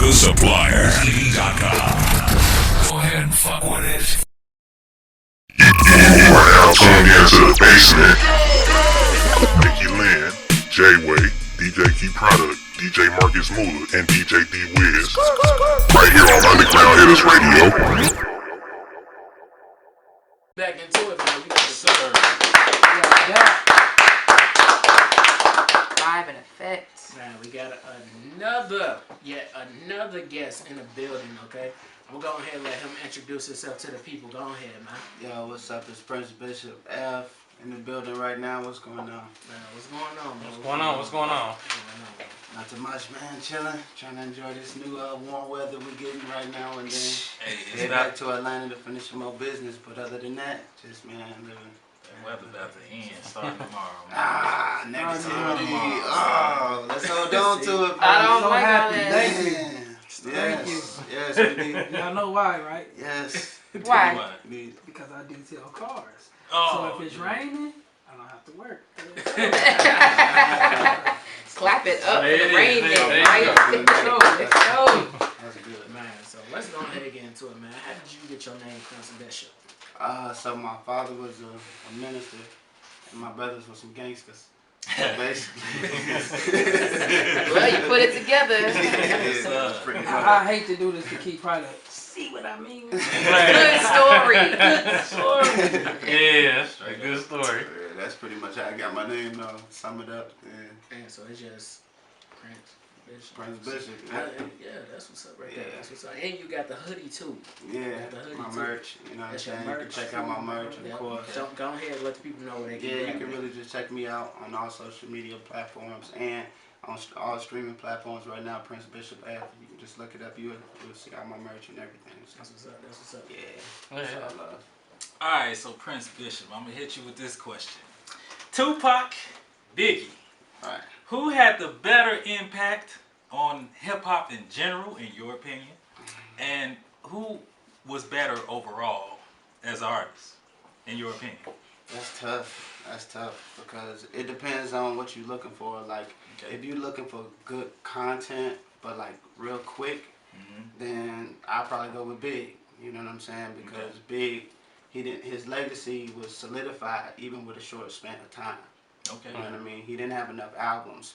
The Supplier. Go ahead and fuck with it. You are now tuned into the basement. Mickey Lynn, J-Way, DJ Key Product, DJ Marcus Moolah, and DJ D-Wiz. Right here on Underground Hittas Radio. Back into it, man. We got the sir. Live in effect. Man, we got yet another guest in the building, okay? I'm going to go ahead and let him introduce himself to the people. Go ahead, man. Yo, what's up? It's Prince Bishop F in the building right now. What's going on? Man, what's going on, man? What's going on? Not too much, man. Chilling. Trying to enjoy this new warm weather we're getting right now, and then head back to Atlanta to finish some more business. But other than that, just, man, living. The weather's about to end starting tomorrow, man. Negativity. Oh, let's hold on to it, bro. I don't so like all happy. that. Thank you. Yes. Thank you. Yes, we did. Y'all know why, right? Yes. Why? Because I detail cars. Oh, So if it's raining, I don't have to work. Clap it up for There the it rain, is. man. There Right? you Let's go. That's good. Man, so let's go ahead and get into it, man. How did you get your name, Prince Bishop? So my father was a minister, and my brothers were some gangsters. So basically. Well, you put it together. Yeah, pretty much. I hate to do this to keep product. See what I mean? Good story. Good story. Yeah, that's a good story. Yeah, that's pretty much how I got my name though. Sum it up. Yeah. And so it's just Prince Bishop. Prince Bishop. Yeah, that's what's up right there. That's what's up. And you got the hoodie too. Yeah, The hoodie my too. merch. You know what I'm That's your saying? You can merch. check out my merch, of Yeah. course. So go ahead and let the people know where they can Yeah, you grab can it. really just check me out on all social media platforms and on all streaming platforms right now. Prince Bishop F. You can just look it up. You'll see all my merch and everything. So, That's what's up. That's what's up. yeah, that's all love. Alright, so Prince Bishop, I'm going to hit you with this question. Tupac, Biggie, All right. who had the better impact on hip-hop in general, in your opinion? And who was better overall as artists, in your opinion? That's tough. That's tough because it depends on what you're looking for. Like, if you're looking for good content, but like real quick, then I'll probably go with Big. You know what I'm saying? Because Big, his legacy was solidified even with a short span of time. Okay. You know what I mean? He didn't have enough albums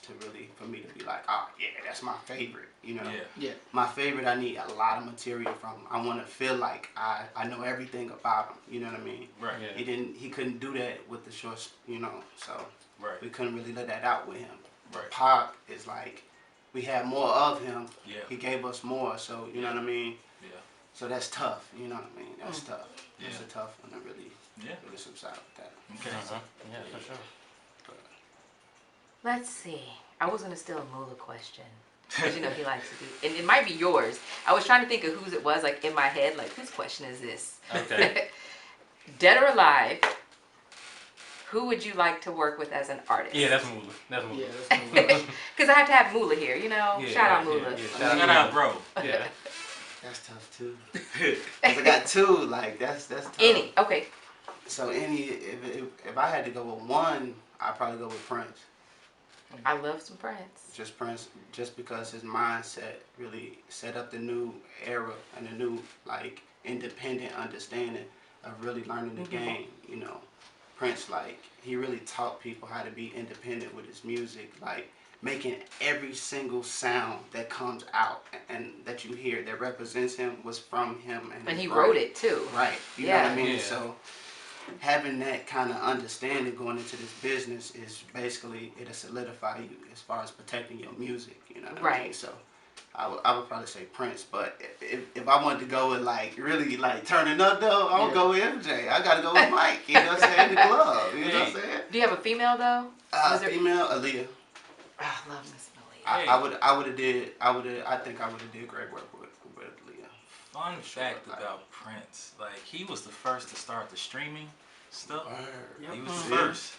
for me to be like, oh yeah, that's my favorite. You know? Yeah. My favorite, I need a lot of material from him. I want to feel like I know everything about him. You know what I mean? Right. Yeah. He couldn't do that with the short, you know, so Right. we couldn't really let that out with him. Right. Pac is like, we had more of him. Yeah. He gave us more, so you know what I mean? Yeah. So that's tough, you know what I mean? That's tough. It's Yeah. a tough one to really subside with that. Okay. Yeah, for sure. Let's see. I was gonna steal a Moolah question. Because you know he likes to do, and it might be yours. I was trying to think of whose it was, like in my head, like whose question is this? Okay. Dead or alive, who would you like to work with as an artist? Yeah, that's Moolah. That's Moolah. Yeah, that's Moolah. Because I have to have Moolah here, you know? Yeah, Shout out yeah, Moolah. yeah. Shout out, bro. Yeah. That's tough too. 'Cause I got two, like that's tough. Any, okay. So if I had to go with one, I'd probably go with Prince. I love some Prince. Just Prince, just because his mindset really set up the new era and the new like independent understanding of really learning the game. You know, Prince, like he really taught people how to be independent with his music, like making every single sound that comes out and that you hear that represents him was from him. And he his wrote brain. it too. Right. You know Yeah. what I mean? Yeah. So having that kind of understanding going into this business is basically, it'll solidify you as far as protecting your music, you know what I mean? Right. So I would probably say Prince, but if I wanted to go with like really like turning up though, I would go with MJ. I gotta go with Mike, you know what I'm saying? The glove, you know what I'm saying? Do you have a female though? Was there- Female, Aaliyah. Oh, I love Miss Malia. I think I would have did great work with Aaliyah. Fun fact about Prince, like he was the first to start the streaming stuff. He was the first.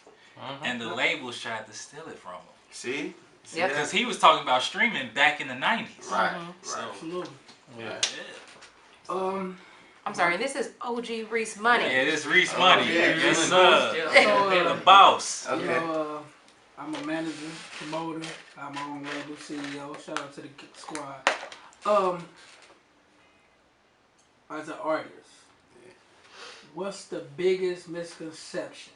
And the labels tried to steal it from him. See? Yep. Because he was talking about streaming back in the 90s. Right. So, Absolutely. yeah. I'm sorry, this is OG Reese Money. Yeah, this Reese Money. yeah, Yes, yeah. sir. The boss. You Okay. know, I'm a manager, promoter. I'm my own label CEO. Shout out to the squad. As an artist, what's the biggest misconception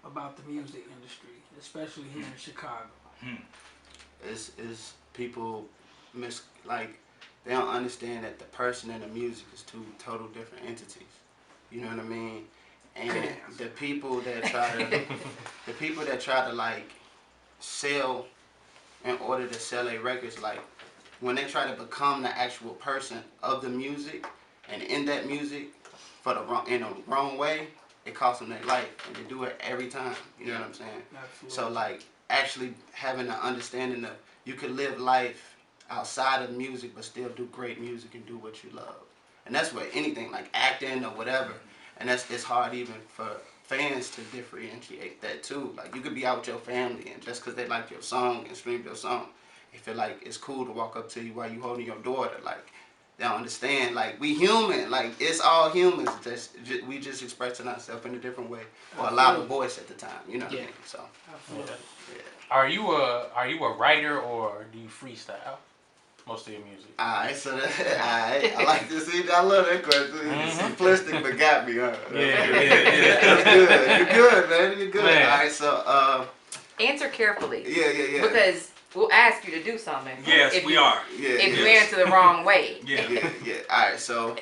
about the music industry, especially here in Chicago? Is people they don't understand that the person and the music is two total different entities. You know what I mean? And the people that try to like sell in order to sell their records, like when they try to become the actual person of the music and in that music in a wrong way, it costs them their life, and they do it every time. You know what I'm saying? Absolutely. So like actually having an understanding of you could live life outside of music but still do great music and do what you love. And that's what anything like acting or whatever. And it's hard even for fans to differentiate that too. Like you could be out with your family and just because they like your song and stream your song, they feel like it's cool to walk up to you while you holding your daughter. Like they don't understand. Like we human. Like it's all humans. We just expressing ourselves in a different way or a louder voice at the time. You know what I mean? So. Absolutely. Yeah. Are you a writer or do you freestyle most of your music? Alright, so I like to see. I love that question. It's simplistic, but got me. Huh? Yeah. That's good. You're good, man. You're good. Man. Alright, so Answer carefully. yeah. Because we'll ask you to do something. Yes, if we you, are. Yeah, If you yeah. answer the wrong way. Yeah. Yeah. Alright, so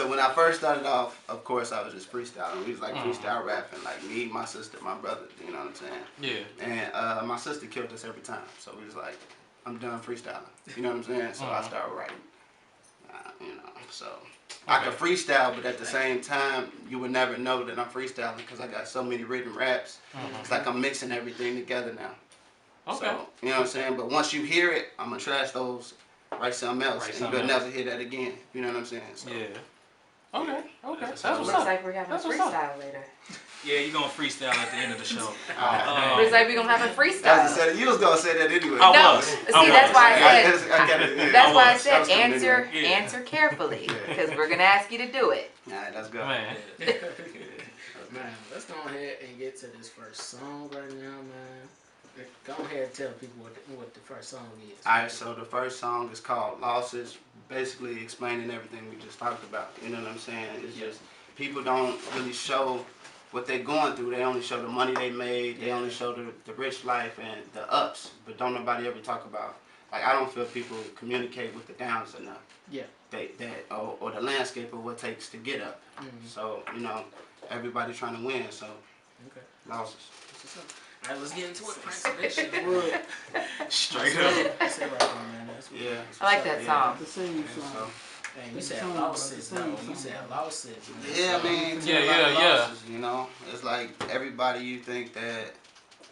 when I first started off, of course, I was just freestyling. We was like freestyle rapping, like me, my sister, my brother. You know what I'm saying? Yeah. And my sister killed us every time. So we was like, I'm done freestyling. You know what I'm saying? So I started writing. So I could freestyle, but at the same time, you would never know that I'm freestyling because I got so many written raps. It's like I'm mixing everything together now. Okay. So, you know what I'm saying? But once you hear it, I'm going to trash those, write something else, Write and something you'll else. never hear that again. You know what I'm saying? So, Yeah. Okay. That's Looks what's Looks up. like we're having a That's what's up. freestyle later. Yeah, you're gonna freestyle at the end of the show. Looks like we're going to have a As I freestyle. said, you was going to say that anyway. I No, was. see, I that's was. why I said, I got it, yeah. that's why I That said was coming answer, anyway. Yeah. answer carefully. Yeah. Because we're going to ask you to do it. All right, let's go. Man. Man, let's go ahead and get to this first song right now, man. Go ahead and tell people what the first song is. Alright, so the first song is called Losses, basically explaining everything we just talked about. You know what I'm saying? It's just people don't really show what they're going through. They only show the money they made, they only show the rich life and the ups, but don't nobody ever talk about, like I don't feel people communicate with the downs enough. Yeah. Or the landscape of what it takes to get up. So, you know, everybody trying to win, so Okay. losses. All right, let's get into it. Prince. Straight up. That's it right there, man. That's what- Yeah. I like that song. The sing So, song. Hey, you said Song, losses, song, though. song. You said losses. Man. yeah, I mean, Yeah, a lot of yeah. losses, you know, it's like everybody you think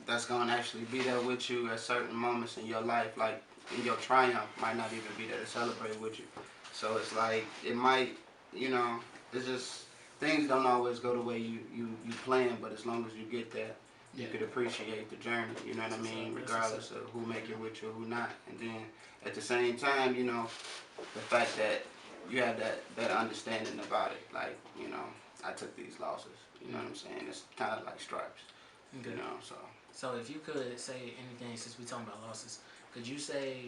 that's gonna actually be there with you at certain moments in your life, like in your triumph, might not even be there to celebrate with you. So it's like it might, you know, it's just things don't always go the way you plan, but as long as you get there, you could appreciate the journey. You know what I mean, regardless of who make it with you or who not. And then at the same time, you know, the fact that you have that understanding about it, like, you know, I took these losses, you know what I'm saying? It's kind of like stripes, Okay. you know, so. So if you could say anything, since we talking about losses, could you say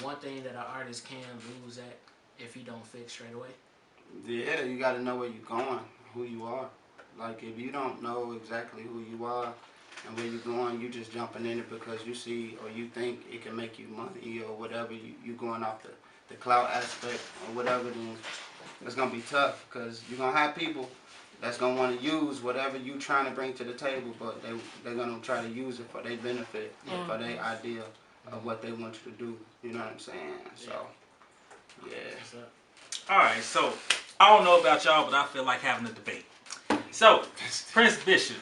one thing that an artist can lose at if he don't fix straight away? Yeah, you got to know where you're going, who you are. Like, if you don't know exactly who you are and where you're going, you just jumping in it because you see or you think it can make you money or whatever, you going off the clout aspect or whatever, then it's going to be tough because you're going to have people that's going to want to use whatever you trying to bring to the table, but they're going to try to use it for their benefit, for their idea of what they want you to do. You know what I'm saying? So, yeah. What's up? All right, so I don't know about y'all, but I feel like having a debate. So, Prince Bishop.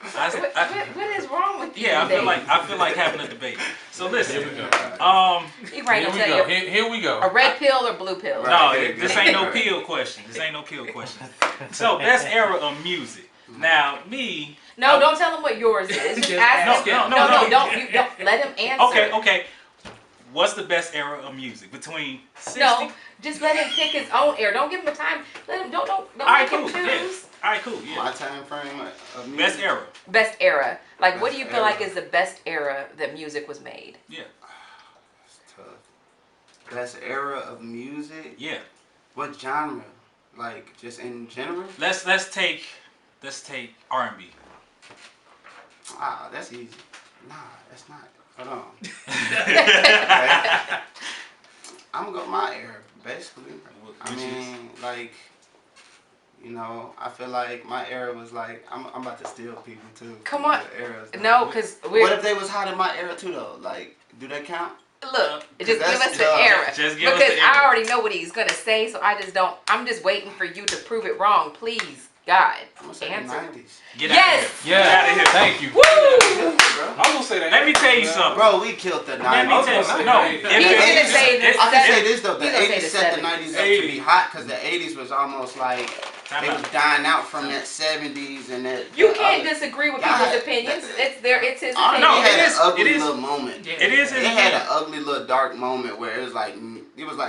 What is wrong with you? Yeah, today? I feel like having a debate. So listen, Here we go. He right Here to we tell go. you Here we go. a red pill or blue pill. no, this ain't no pill question. This ain't no pill question. So best era of music. Now me. No, don't tell him what yours is. Just ask him. No. Don't let him answer. Okay. What's the best era of music between 60? No, just let him pick his own era. Don't give him a time. Let him. Don't All right, make him cool. choose. Yeah. All right, cool. Yeah. My time frame of music. Best era. Best era. Like, what do you Best feel like era. is the best era that music was made? Yeah. It's tough. best era of music. Yeah. What genre? Like just in general? Let's take R&B. Ah, that's easy. Nah, that's not. Hold on. I'm gonna go my era, basically. I mean, like, you know, I feel like my era was like, I'm about to steal people too. Come on. The eras, No, because we're. what if they was hot in my era too though? Like, do that count? Look, just give that's us the dumb. era. Just give us Because the I era. already know what he's gonna say, so I just don't. I'm just waiting for you to prove it wrong. Please, God, I'm gonna say answer. the 90s. Get Yes. out of here. Yeah. Get out of here. Thank you. Woo! I'm gonna say that. Let me tell you something. Bro, we killed the 90s. Let me tell you something. No, He's if He's it- gonna say this. I can say this though, the He's gonna say 80s the set the 70s. 90s up to be hot because the 80s was almost like Time they out. was dying out from that 70s and that. You the can't other- disagree with Y'all people's had- opinions. It's their. It's his R&B opinion. No, had it is- an ugly it is- little moment. Yeah. It is It his had an opinion. ugly little dark moment where it was like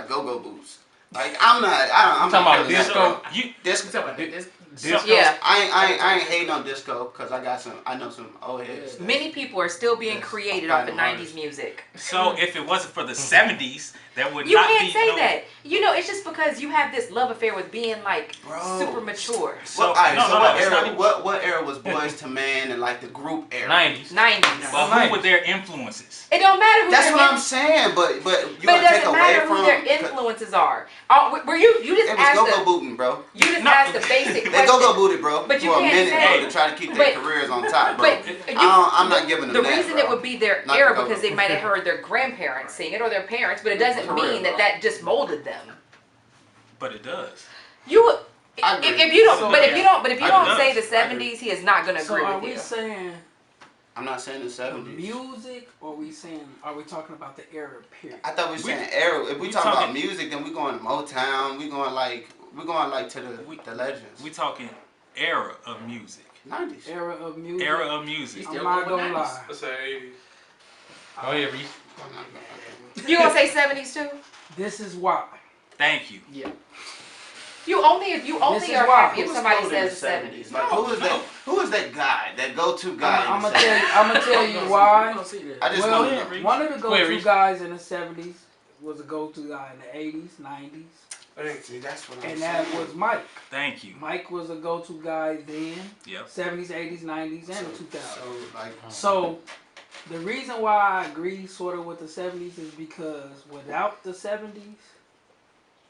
go-go boots. Like I'm talking not about feeling that, disco? bro. You You Disco. talking about this? Disco. Yeah. I ain't hating on disco because I know some old heads. Many people are still being Yes, created I'm off of finding 90s music. so if it wasn't for the 70s, that would You not can't be say no, that. You know, it's just because you have this love affair with being like Bro. super mature. So, Well, alright, no, so no, what it's era? not even- What era was Boys to Men and like the group era? 90s. 90s. But who were their influences? It don't matter who That's their what I'm in- saying, but you But it gonna take doesn't away matter from who their influences are. Were you just It was asked go-go the booting, bro. you just No. asked the basic They question. go-go booted, bro, But you for a can't minute, say- bro, to try to keep their but- careers on top, bro. But I'm not giving them the that, reason bro. it would be their Not era the because they might have heard their grandparents sing it or their parents, but it doesn't For real, mean that bro. that just molded them. But it does. You I agree. if you don't So- but if you don't but if you I don't agree. say the 70s, he is not gonna So agree are with we you. saying I'm not saying the the 70s. music, or are we talking about the era period? I thought we were saying era. If we we talk about talking- music, then we going to Motown. We going like to the legends. We talking era of music. 90s. Era of music. Era of music. I'm not gonna lie. Let's say 80s. Oh yeah, Reese. You gonna say 70s too? This is why. Thank you. Yeah. You only This is are why. happy if Who was somebody cold in says the 70s. Like who is that guy? That go-to guy? I'm in the gonna tell you. 70s? I'm gonna tell you why. I just Well, know. Reese. one of the Go ahead, go-to Reese. guys in the 70s was a go-to guy in the 80s, 90s, See, that's what I'm and saying. that was Mike. Thank you. Mike was a go-to guy then, Yep. 70s, 80s, 90s, and the 2000s. So like, So, the reason why I agree sort of with the 70s is because without the 70s,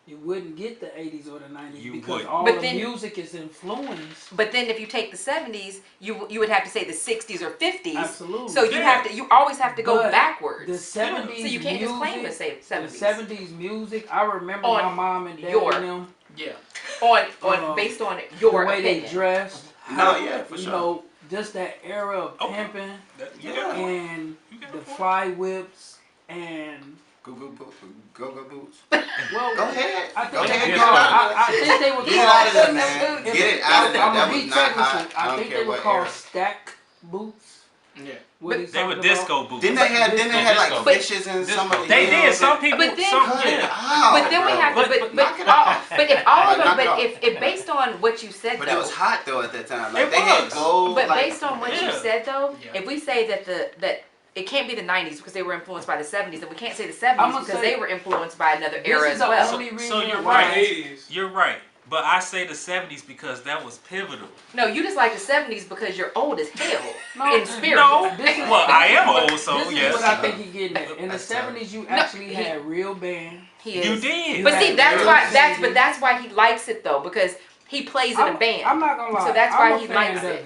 you wouldn't get the 80s or the 90s You because wouldn't. all But the then- music is influenced. But then if you take the 70s, you would have to say the 60s or 50s. Absolutely. So you always have to go But backwards. The 70s So you can't just claim to music, say the 70s. 70s music, I remember On my mom and dad your- and them, Yeah. on based on your the way opinion. they dressed. No, yeah, for you sure. know, just that era of Okay. pimping You got a point. and You got a the point. fly whips and go-go boots. well, Go ahead. I think Go they ahead. were Get it called. out of I think they were Get it out of called. there, man. Get it out of there. I'm That gonna was be not technical. hot. I I don't think care they were what called era. stack boots. Yeah. What he's They were talking about. disco boots. Didn't they have like Disco. fishes and Disco. some of the They did. heels? Some people. But then- some, Cut it yeah. out, But then we bro. have to, But but knock it off. but if all of them, Knock it but off. if based on what you said But though, it was hot though at that time. Like It they had was. gold. but like, based on what you Yeah. said though, Yeah. if we say that it can't be the 90s because they were influenced by the 70s, then we can't say the 70s I'ma because say- they were influenced by another This era is as the well. only reason So you're why. right. 80s. You're right. But I say the 70s because that was pivotal. No, you just like the 70s because you're old as hell No, in spirit. No. This is- Well, I am old, so This is yes. what I think he getting at. In the That's tough. 70s, you No, actually he- had real bands. He You is. did. But see, had that's real why singers. that's why he likes it though because he plays in a band. I'm not gonna lie. So that's I'm why a he fan likes of it.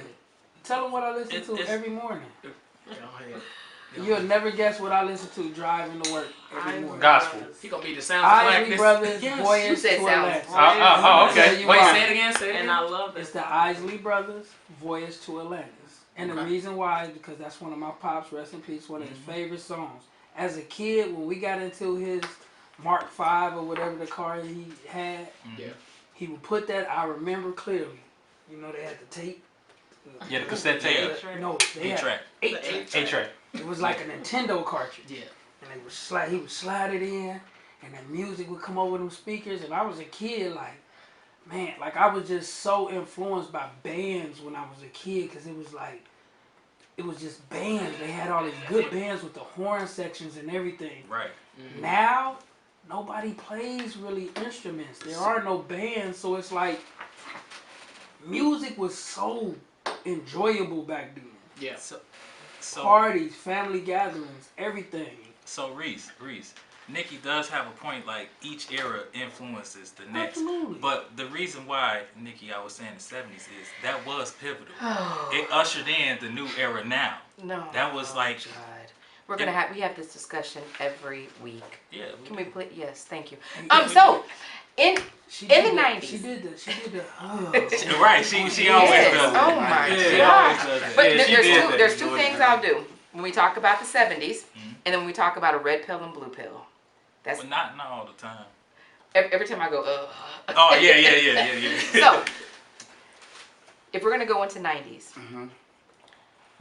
Tell him what I listen to It's- every morning. Go ahead. You'll never guess what I listen to driving to work every morning. Gospel. He gonna be the sound of Isley blackness. Brothers, Yes. Voyage You said to sounds. Atlantis. Oh, Tell okay. you Wait, why. say it again. Say it And again. I love It's it. the Isley Brothers, Voyage to Atlantis. And the Okay. reason why is because that's one of my pops, rest in peace, one of his favorite songs. As a kid, when we got into his Mark V or whatever the car he had, Yeah. he would put that, I remember clearly. You know, they had the tape. Yeah, the cassette tape. No, they had track. 8 track. A-track. It was like a Nintendo cartridge. Yeah. And they would slide, he would slide it in, and the music would come over them speakers. And I was a kid, like, man, like I was just so influenced by bands when I was a kid, because it was like, it was just bands. They had all these good bands with the horn sections and everything. Right. Now, nobody plays really instruments. There are no bands, so it's like music was so enjoyable back then. Yeah. So Parties, family gatherings, everything. So Reese, Nikki does have a point. Like each era influences the next. Absolutely. But the reason why, Nikki, I was saying the '70s is that was pivotal. It ushered in the new era. Now No. that was like God. We're gonna have this discussion every week. yeah. Can we please? Yes, thank you. Yeah. So in She In did the the- 90s. She did the. Right, she always Yes. does that. Oh my Yeah, she God. always does that. But Yeah, she did that. there's two things I'll do when we talk about the '70s, Mm-hmm. and then when we talk about a red pill and blue pill. That's But not all the time. every time I go. Oh yeah. So if we're gonna go into '90s, Mhm.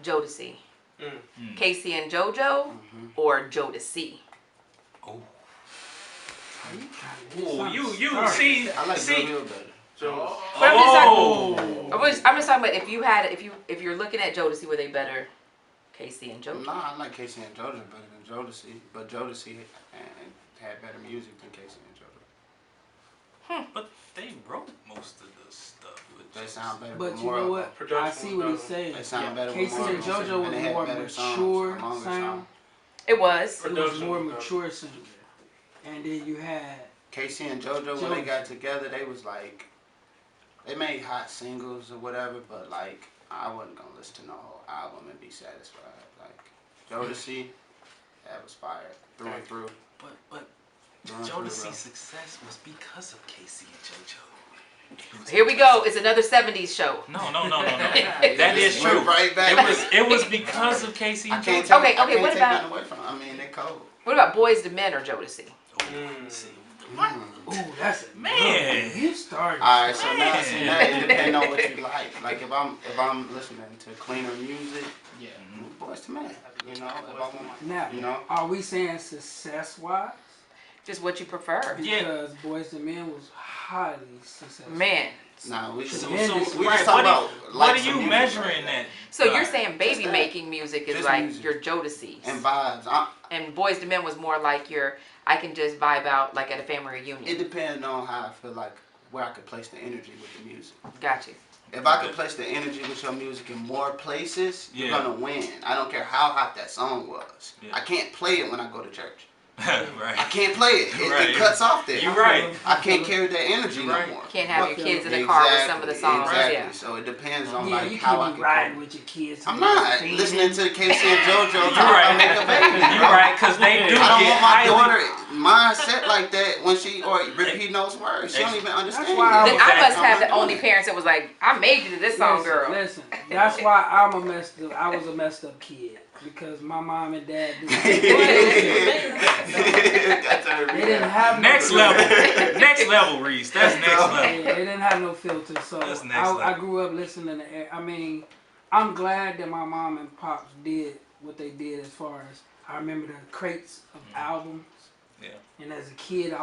Jodeci, Mm. Casey and JoJo, or Jodeci. Oh, Ooh, you see. I like see. Joe Hill better. But I'm just Oh. I'm just talking about if you're looking at Jodeci, were they better, Casey and JoJo? Nah, I like Casey and JoJo better than Jodeci, but Jodeci had better music than Casey and JoJo. But they wrote most of the stuff. With They Jodeci. sound better. But with you more know of what? Production I see what was he's better. saying. They sound better. Casey with more and of them, JoJo was and they had more better songs, mature longer sound. songs. It was. It was Production more was better. mature sound. And then you had Casey and JoJo, when they got together, they was like, they made hot singles or whatever, but like, I wasn't gonna listen to no whole album and be satisfied. Like, Jodeci, that was fire through and through. But Through and through, bro. Jodeci's success was because of Casey and JoJo. Here we go. It's another '70s show. No. That is Went true. right back. It was because of Casey I and can't JoJo. take, Okay, I can't what take about- nothing away from them. I mean, they cold. What about Boys to Men or Jodeci? See. ooh, that's it. Man. You started. All right, so now, see, Man. now it depends on what you like. Like if I'm listening to cleaner music, Yeah. Boys to Men. You know, if I want, Now, you know. are we saying success wise? Just what you prefer. Yeah. Because Boys and Men was highly successful. Man. Nah, we So, Yeah, so this- we right, just talk about what likes are you of music, measuring right? that? So you're by? saying baby Just that. making music is Just like music. your Jodeci's. And vibes. And Boys to Men was more like your, I can just vibe out like at a family reunion. It depends on how I feel like where I could place the energy with the music. Got you. If I could place the energy with your music in more places, you're Yeah. gonna win. I don't care how hot that song was. Yeah. I can't play it when I go to church. Right. I can't play it. It, Right. it cuts off there. You're right. I can't carry that energy You're no right. more. Can't have your But- kids in the car with some of the songs. Exactly. Yeah. So it depends on Yeah, like you how I can't be can riding cope. with your kids. I'm and not singing. listening to Casey and JoJo You're talk right. about make a baby. You're right, because they do I don't get want my highly. daughter mindset like that when she or repeat those words. She don't even understand. why it. Then I must I'm have not the only doing it. parents that was like, I made you to this song, girl. Listen, that's why I was a messed up kid. Because my mom and dad they didn't have no Next level, Reese. That's next Yeah, level. they didn't have no filter, so That's next I level. grew up listening to. I mean, I'm glad that my mom and pops did what they did. As far as I remember the crates of albums, Yeah. and as a kid, I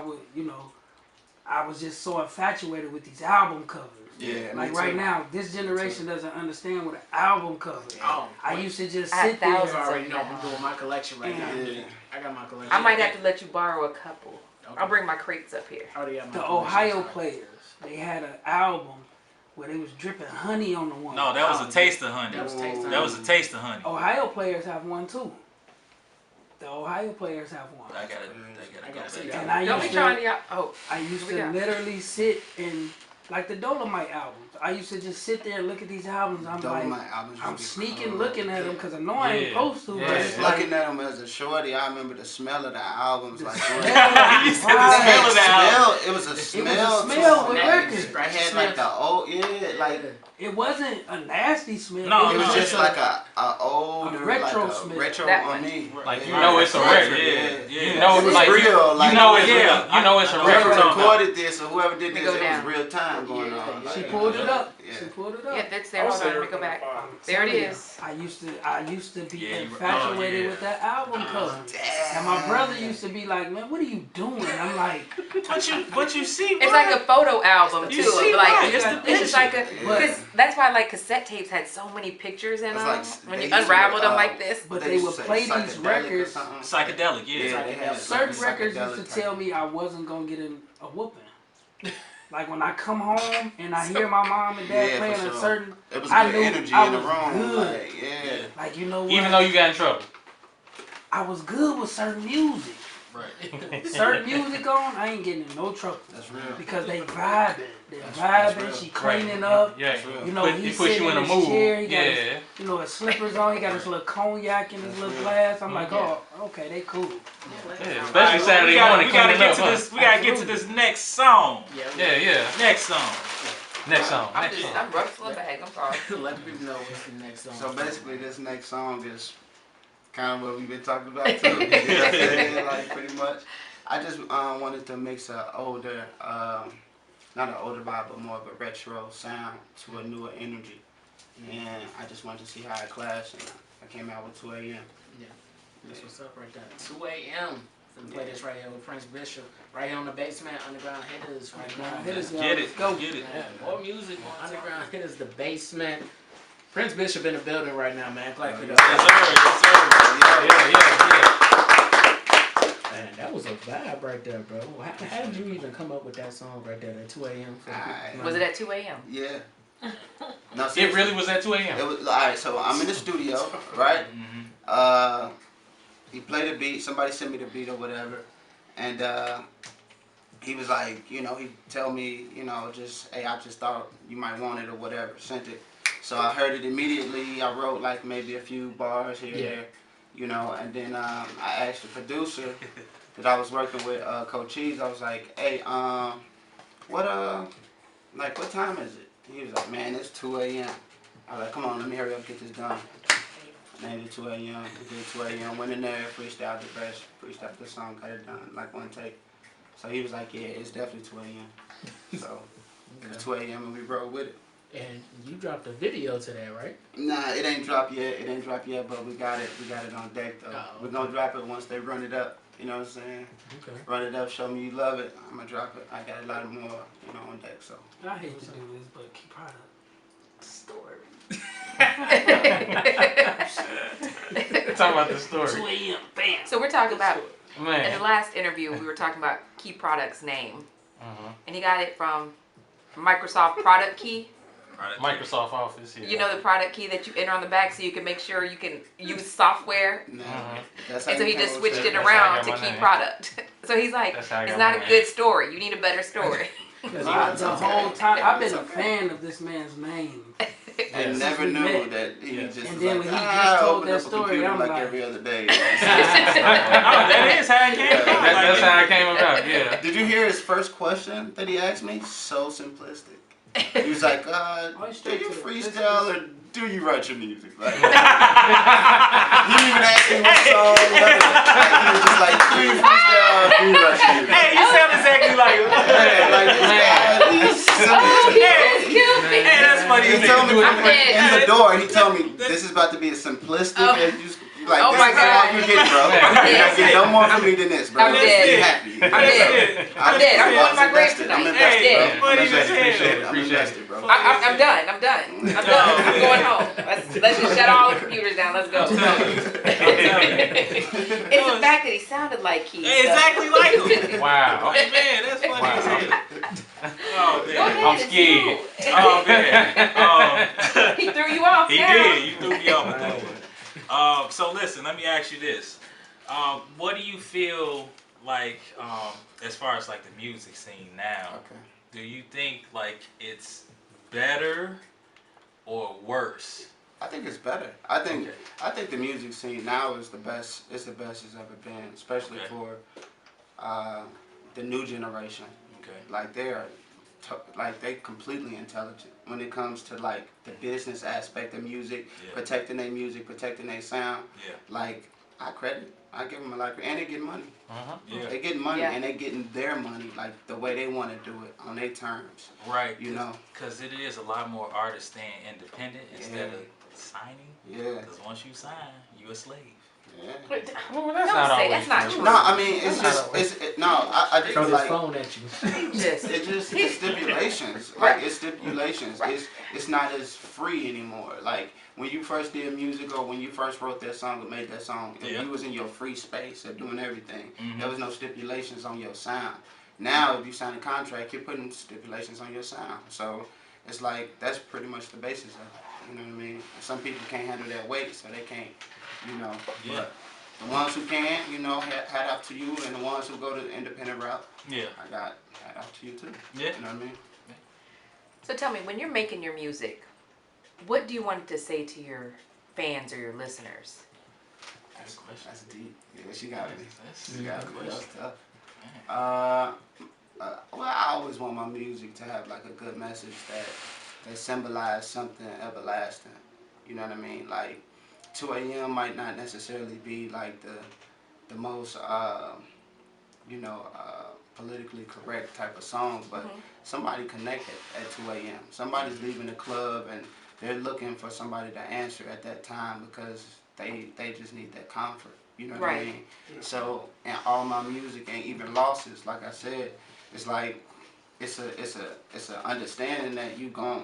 was just so infatuated with these album covers. Yeah, Like me right too. now, this generation doesn't understand what an album cover is. Oh, I used to just I had sit there. You thousands. already know I'm doing my collection right now. Yeah. I got my collection. I might have to let you borrow a couple. Okay. I'll bring my crates up here. I already got my The collection, Ohio sorry. Players, they had an album where they was dripping honey on the one. No, that was a taste of honey. That was Taste of That was a taste of honey. Ohio Players have one too. The Ohio Players have one. I gotta I go gotta see back. that. And I Don't used be to, trying to. Oh, I used Here we to go. literally sit and like the Dolomite albums. I used to just sit there and look at these albums. I'm Dolomite like, albums I'm would be sneaking cold. looking at them because I know I ain't Yeah. supposed to. Yeah. But it's like, Looking at them as a shorty, I remember the smell of the albums. Like smell. You said the smell of the album. It was a It smell. was a smell to with it. records. It had like the old, yeah, like it wasn't a nasty smell. No, it was no, just a- like a older, retro like a smell. retro That on one. me. Like you Yeah. know it's a Right, record. yeah. You know It was like real. Like you know it's yeah. real. You know it's a whoever record. recorded this or whoever did Let this, me it go was down. real time going on. She Like, pulled it up. She pulled it up. Yeah, that's there. Hold on, let me go back. There it is. I used to be Yeah, infatuated with that album cover. And my brother used to be like, man, what are you doing? I'm like, But you see, It's like a photo album too. You see Like why? It's the it's just like a But- because that's why like cassette tapes had so many pictures in It's them. like When they you used to, unraveled them like this. but They they used would to say play these psychedelic or records. something. psychedelic, yeah. Yeah, they had Certain like records used to psychedelic tell type. me I wasn't gonna get a whooping. Like when I come home and I hear my mom and dad Yeah, playing for a sure. certain, It was I good knew energy I in the was room. good. Like, yeah. like you know what? Even though you got in trouble. I was good with certain music. Right. Certain music on, I ain't getting in no trouble. That's real. Because they vibing. They're That's vibing, real. she cleaning up. Yeah. You know, It he's puts sitting you in a his mood. chair, he got his, Yeah. you know, his slippers on, he got his little cognac in his little glass. I'm like, oh, okay, they cool. Yeah, especially Saturday morning we gotta cleaning get up, to huh? this. We gotta get to this next song. Yeah. Next song. Next song. I'm ruffling bag. I'm sorry. Let the people know what's the next song. So basically, this next song is kind of what we've been talking about too. You know what I'm saying? Like pretty much. I just wanted to mix a older, not an older vibe, but more of a retro sound to a newer energy. And I just wanted to see how it clashed. And I came out with 2 a.m. Yeah, that's what's up right there. 2 a.m. Finna play this right here with Prince Bishop. Right here on the basement, Underground Hittas. Right now. Hitters, Get it. go. Get it. Yeah, more music on Underground Hittas, the basement. Prince Bishop in the building right now, man. Clap it up. Yes, sir. Yes, sir. Yeah. Man, that was a vibe right there, bro. How did you even come up with that song right there at 2 a.m.? Was it at 2 a.m.? Yeah. No, It seriously. really was at 2 a.m. It was alright. So I'm in the studio, right? He played a beat. Somebody sent me the beat or whatever, and he was like, you know, he tell me, you know, just hey, I just thought you might want it or whatever. Sent it. So I heard it immediately. I wrote like maybe a few bars here, there, you know, and then I asked the producer that I was working with, Coach Cheese. I was like, hey, what time is it? He was like, man, it's 2 a.m. I was like, come on, let me hurry up and get this done. Named it 2 a.m. We did 2 a.m. Went in there, freestyled the verse, freestyled the song, got it done like one take. So he was like, yeah, it's definitely 2 a.m. So it's 2 a.m. and we rolled with it. And you dropped a video to that, right? Nah, it ain't dropped yet. It ain't dropped yet, but we got it. We got it on deck though. Oh, We're gonna drop it once they run it up. You know what I'm saying? Okay. Run it up, show me you love it. I'm gonna drop it. I got a lot more, you know, on deck. So. I hate to do this, but keep product. Story. Talking about the story. 2 a.m. Bam. So we're talking about in Man. the last interview we were talking about Key Product's name, and he got it from Microsoft Product Key. Microsoft Office. Yeah. You know the product key that you enter on the back so you can make sure you can use software. Nah, that's And so he just switched it That's how I around got to my Key name. Product. So he's like, That's how I it's got not my a name. good story. You need a better story. The whole time, I've been a fan of this man's name. I never we knew met. that he just And was then like, when he just told open that up a story, computer I'm like like- every other day. Oh, that is how it came about. That's how I came about. Yeah. Did you hear his first question that he asked me? So simplistic. He was like, do straight you to the freestyle or do you write your music? Like, he didn't even ask me what song. He was just like, do you freestyle or do you write your music? Hey, you sound exactly like him. Yeah, like this guy, he's simplistic. Hey, that's funny. He told me I'm dead. in the door, he told me this is about to be as simplistic as you like. Oh this my is all God. you get, bro. You That's don't get it. no more from me than this, bro. I'm dead. Be happy. I'm dead. I'm dead. I'm going to my grave tonight. I'm I'm invested, dead. bro. I'm Funny as invested. hell. Appreciate it. I'm Appreciate it. invested, bro. I'm done. I'm done. I'm done. I'm going home. Let's just shut all the computers down. Let's go. It's the fact that he sounded like Keith. Hey, exactly like him. Wow. Hey, man, that's funny as hell. Oh, Go man. ahead. I'm it's scared. you. Oh, man. He threw you off. He now. did. You threw me off with that one. So listen, let me ask you this. What do you feel like, as far as like the music scene now? Okay. Do you think like it's better or worse? I think it's better. I think the music scene now is the best. It's the best it's ever been, especially Okay. for the new generation. Okay. Like they're completely intelligent when it comes to like the business aspect of music, Yeah. protecting their music, protecting their sound. Yeah. Like I credit. I give them a lot, and they get money. Yeah. They get money, Yeah. and they getting their money like the way they want to do it on their terms. Right. You know. Because it is a lot more artists staying independent instead of signing. Yeah. Because once you sign, you a slave. Yeah. Well, that's Don't not say always that's not true. true. No, I mean it's That's just not no. I just Throw feel his like phone at you. Just it's stipulations. Right. Like it's stipulations. Right. It's not as free anymore. Like when you first did music or when you first wrote that song or made that song, and Yeah. you was in your free space of doing everything. Mhm. There was no stipulations on your sound. Now if you sign a contract, you're putting stipulations on your sound. So it's like that's pretty much the basis of it. You know what I mean? Some people can't handle that weight, so they can't. You know. Yeah. But the ones who can, you know, hat out to you, and the ones who go the independent route, Yeah. I got hat out to you too. Yeah. You know what I mean? So tell me, when you're making your music, what do you want it to say to your fans or your listeners? That's deep. Yeah, she got me. That's She got me. good That's question. tough. Well, I always want my music to have like a good message that symbolize something everlasting. You know what I mean? Like 2 a.m. might not necessarily be like the most politically correct type of song, but somebody connected at 2 a.m. Somebody's leaving the club and they're looking for somebody to answer at that time because they just need that comfort. You know what I Right. mean? So, and all my music and even losses, like I said, it's like it's a understanding that you gonna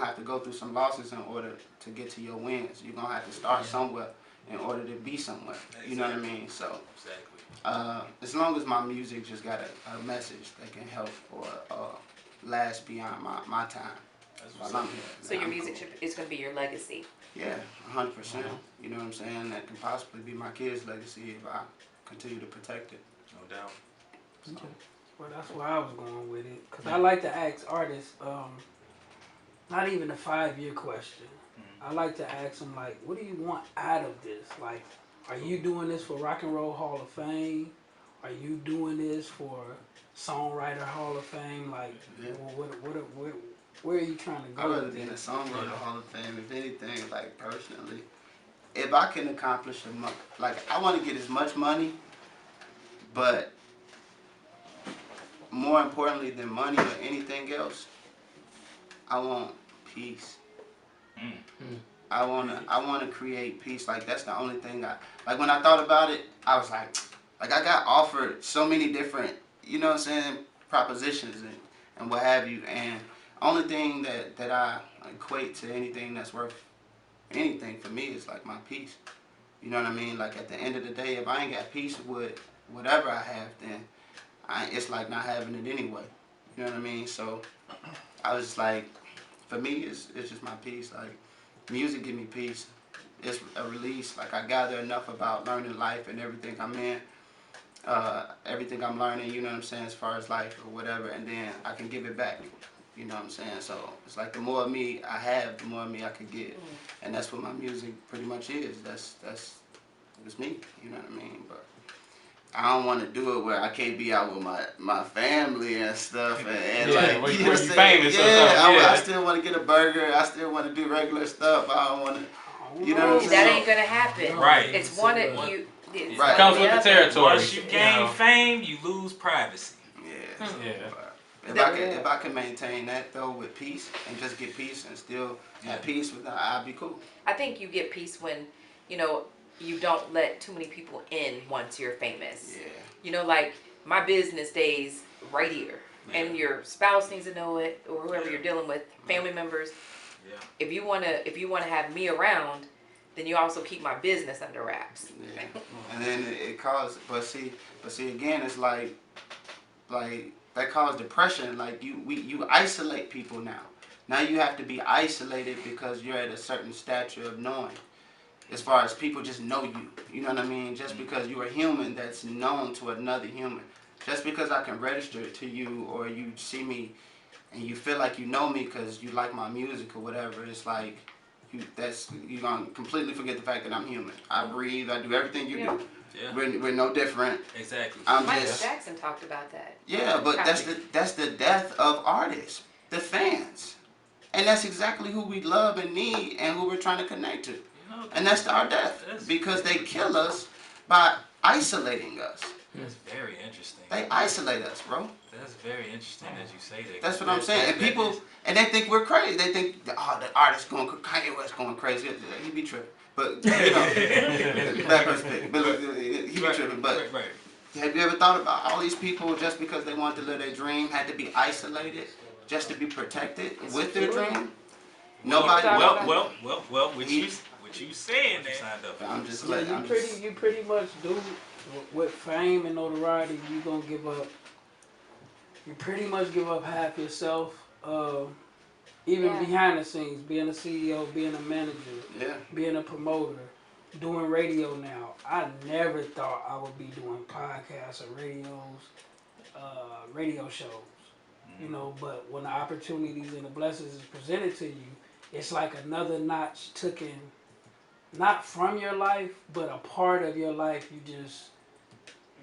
have to go through some losses in order to get to your wins. You're gonna have to start somewhere in order to be somewhere. You know what I mean? So Exactly. as long as my music just got a message that can help or last beyond my time while I'm here. So your I'm music cool. is going to be your legacy. Yeah, 100%. You know what I'm saying? That can possibly be my kids' legacy if I continue to protect it. No doubt. Well, that's where I was going with it. Because I like to ask artists, not even a 5-year question. I like to ask them, like, what do you want out of this? Like, are you doing this for Rock and Roll Hall of Fame? Are you doing this for Songwriter Hall of Fame? Like, Yeah. where are you trying to go? I'd rather with be in the this? Songwriter Hall of Fame, if anything, like, personally. If I can accomplish I want to get as much money, but more importantly than money or anything else, I want peace. I wanna create peace. Like that's the only thing like when I thought about it, I was like I got offered so many different, you know what I'm saying, propositions and what have you, and only thing that I equate to anything that's worth anything for me is like my peace. You know what I mean? Like at the end of the day, if I ain't got peace with whatever I have, then it's like not having it anyway. You know what I mean? So I was like, for me, it's just my peace. Like music give me peace. It's a release. Like I gather enough about learning life and everything I'm in, everything I'm learning. You know what I'm saying, as far as life or whatever, and then I can give it back. You know what I'm saying? So it's like the more of me I have, the more of me I could get, and that's what my music pretty much is. That's it's me. You know what I mean? But I don't want to do it where I can't be out with my family and stuff, and Yeah, like where you you know what I'm saying? famous or Yeah, something, yeah. I still want to get a burger. I still want to do regular stuff. I don't want to. You know what I'm That saying? ain't gonna happen. Right. It's one of you. It's Right. It comes with yeah. the territory. Once you gain fame, you lose privacy. Yeah. Yeah. But if I can maintain that though with peace and just get peace and still have peace with that, I'll be cool. I think you get peace when, you don't let too many people in once you're famous. Yeah. Like my business stays right here. And your spouse needs to know it, or whoever you're dealing with, family members. Yeah. If you wanna have me around, then you also keep my business under wraps. Yeah. And then it caused, but see again, it's like that caused depression. Like you isolate people now. Now you have to be isolated because you're at a certain stature of knowing. As far as people just know you. You know what I mean? Just because you're a human that's known to another human. Just because I can register to you or you see me and you feel like you know me because you like my music or whatever, it's like you're gonna completely forget the fact that I'm human. I breathe, I do everything you do. Yeah. We're no different. Exactly. Michael Jackson talked about that. Yeah, but that's the death of artists, the fans, and that's exactly who we love and need and who we're trying to connect to, and that's our death because they kill us by isolating us. That's very interesting. They isolate us, bro. That's very interesting that you say that. That's what I'm saying. And people, and they think we're crazy. They think, the artist going, Kanye West going crazy. He be tripping. But, you know, bad perspective. But he be tripping. But have you ever thought about all these people, just because they wanted to live their dream, had to be isolated just to be protected with their dream? Nobody. Well, what you saying that? Signed up. I'm just Yeah, letting. you pretty much do with fame and notoriety. You gonna give up. You pretty much give up half yourself. Even behind the scenes, being a CEO, being a manager, being a promoter, doing radio now. I never thought I would be doing podcasts or radio shows. You know, but when the opportunities and the blessings is presented to you, it's like another notch taken, not from your life, but a part of your life.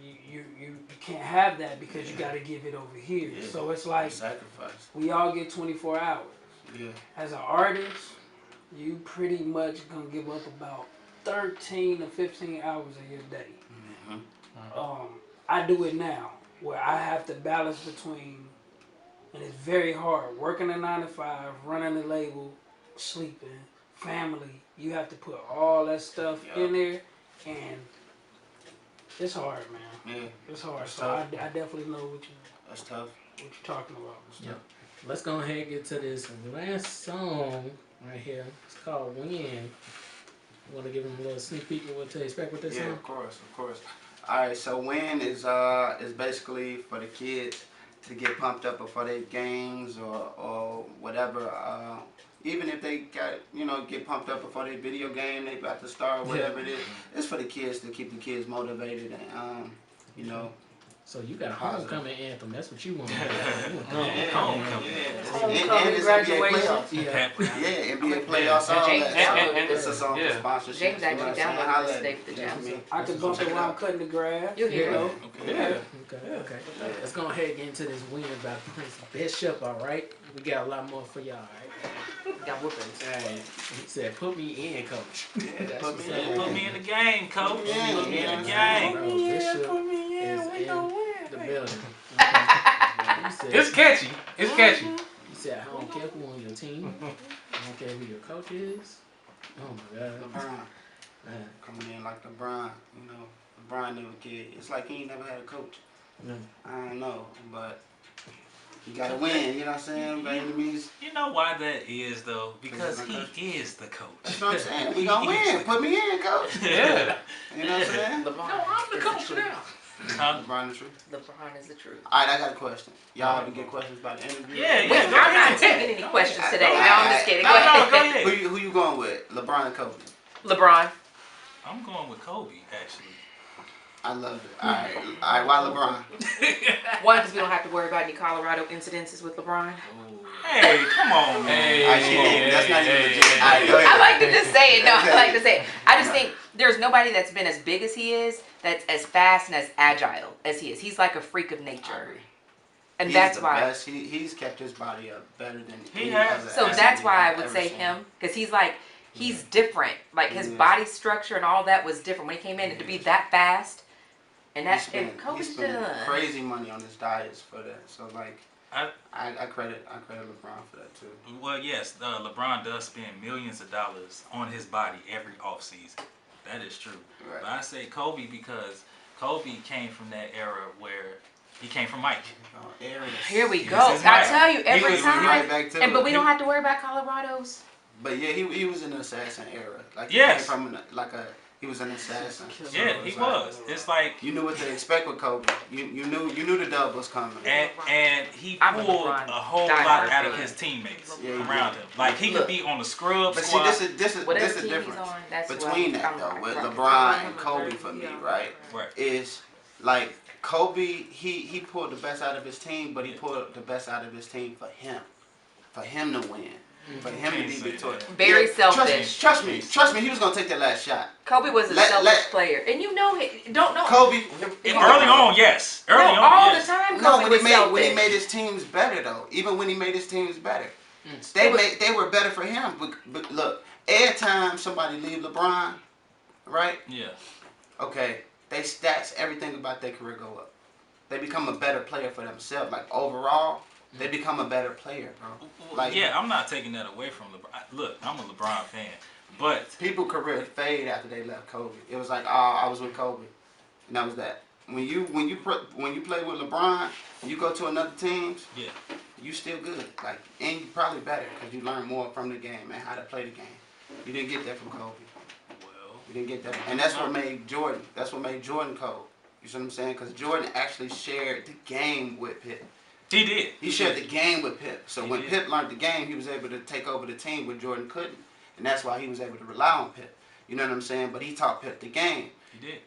You can't have that because you got to give it over here. Yeah. So it's like sacrifice. We all get 24 hours. Yeah. As an artist, you pretty much gonna give up about 13 to 15 hours of your day. Mm-hmm. I do it now where I have to balance between, and it's very hard, working a 9 to 5, running a label, sleeping, family. You have to put all that stuff in there, and it's hard, man. Yeah, it's hard. That's so tough. I definitely know what That's tough. What you're talking about. Yep. Let's go ahead and get to this last song right here. It's called Win. You want to give them a little sneak peek of what to expect with this song? Yeah, of course. All right, so Win is basically for the kids to get pumped up before their games or whatever. Even if they get pumped up before their video game, they about to start, whatever it is. It's for the kids to keep the kids motivated and So you got a homecoming anthem. That's what you want. Homecoming, graduation. Yeah, NBA playoffs. All that. It's a song for sponsorship. James actually downloaded this today for the jam. I can bump it while I'm cutting the grass. You know. Okay. Let's go ahead and get into this Win by Prince Bishop. All right. We got a lot more for y'all. All right. Got whoopings. All right. He said, "Put me in, coach." Put me in the game, coach. Put me in the game. Bishop is in the building. It's catchy. It's catchy. He said, "I don't care who on your team. I don't care who your coach is." Oh my God. LeBron. Coming in like LeBron. LeBron never cared. It's like he ain't never had a coach. I don't know, but you gotta win, you know what I'm saying? By any means. You know why that is, though? Because he is the coach. That's what I'm saying. We gonna win. Put me in, coach. Yeah. You know what I'm saying? LeBron I'm the coach now. LeBron the truth. LeBron is the truth. Alright, I got a question. Y'all ever get questions about the interview? Yeah. Wait, I'm not taking any questions today. No, I'm just kidding. Go ahead. Who you going with? LeBron and Kobe? LeBron. I'm going with Kobe, actually. I love it. Alright, why LeBron? One, because we don't have to worry about any Colorado incidences with LeBron. Hey, come on, man. That's not even legit. I like to just say it. No, I like to say it. I just think there's nobody that's been as big as he is, that's as fast and as agile as he is. He's like a freak of nature. And that's why. Best. He's kept his body up better than he has. So that's why I would say him, because he's different. Like his body structure and all that was different when he came in, and to be that fast. And that's he spent crazy money on his diets for that. So like, I credit LeBron for that too. Well, yes, LeBron does spend millions of dollars on his body every offseason. That is true. Right. But I say Kobe because Kobe came from that era where he came from Mike. Here we go. I tell you every time. Right but we don't have to worry about Colorado's. But yeah, he was in the assassin era. Like he yes. came from he was an assassin. Yeah, he was. It's like you knew what to expect with Kobe. You knew the dub was coming. And he pulled a whole lot out of his teammates around him. Like he could be on the scrub squad. But see, this is the difference between that though with LeBron and Kobe for me, right? Is like Kobe, he pulled the best out of his team, but he pulled the best out of his team for him to win. For him to be victorious. Very selfish. Trust me, he was gonna take that last shot. Kobe was a selfish player, and you know don't know Kobe. Early on, yes. All the time. Kobe when he made his teams better though. Even when he made his teams better, they were better for him. But look, every time somebody leave LeBron, right? Yeah. Okay. they stats, everything about their career go up. They become a better player for themselves. Like overall, they become a better player, bro. Like yeah, I'm not taking that away from LeBron. Look, I'm a LeBron fan, but people career fade after they left Kobe. It was like, oh, I was with Kobe, and that was that. When you play with LeBron, you go to another teams, yeah, you still good. Like, and you probably better because you learn more from the game and how to play the game. You didn't get that from Kobe. well, You didn't get that, and that's what made Jordan. That's what made Jordan cold. You see what I'm saying? Because Jordan actually shared the game with Pip. he did. He shared the game with Pip. So He when did. Pip learned the game, he was able to take over the team when Jordan couldn't. And that's why he was able to rely on Pip. You know what I'm saying? But he taught Pip the game. He did.